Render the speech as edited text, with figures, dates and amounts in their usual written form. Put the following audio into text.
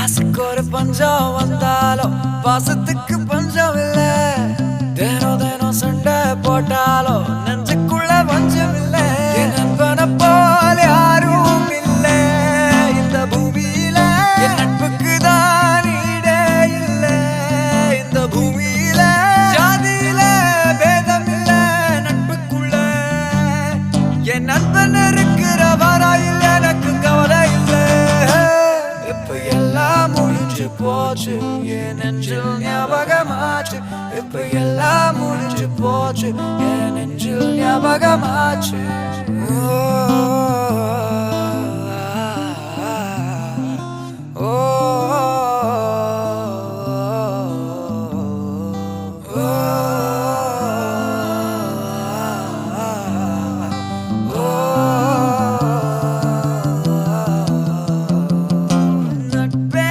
காசுக்கு ஒரு பஞ்சம் வந்தாலும் பாசத்துக்கு பஞ்சம் இல்ல. தினம் தினம் சண்டை போட்டாலும் நெஞ்சுக்குள்ள பஞ்சம் இல்ல. என் நண்பனை போல யாரும் இல்ல இந்த பூமியில. என் நட்புக்கு தான் ஈடே இல்ல இந்த பூமியில. ஜாதியில பேதம் இல்ல நட்புக்குள்ள. என் நண்பன் இருக்கிற வரையில் எனக்கு கவலை இல்ல. இப்ப எல்லாம் முடிஞ்சு போச்சு என் நெஞ்சில் ஞாபகமாச்சு. இப்ப எல்லாம் முடிஞ்சு போச்சு என் நெஞ்சில் ஞாபகமாச்சு.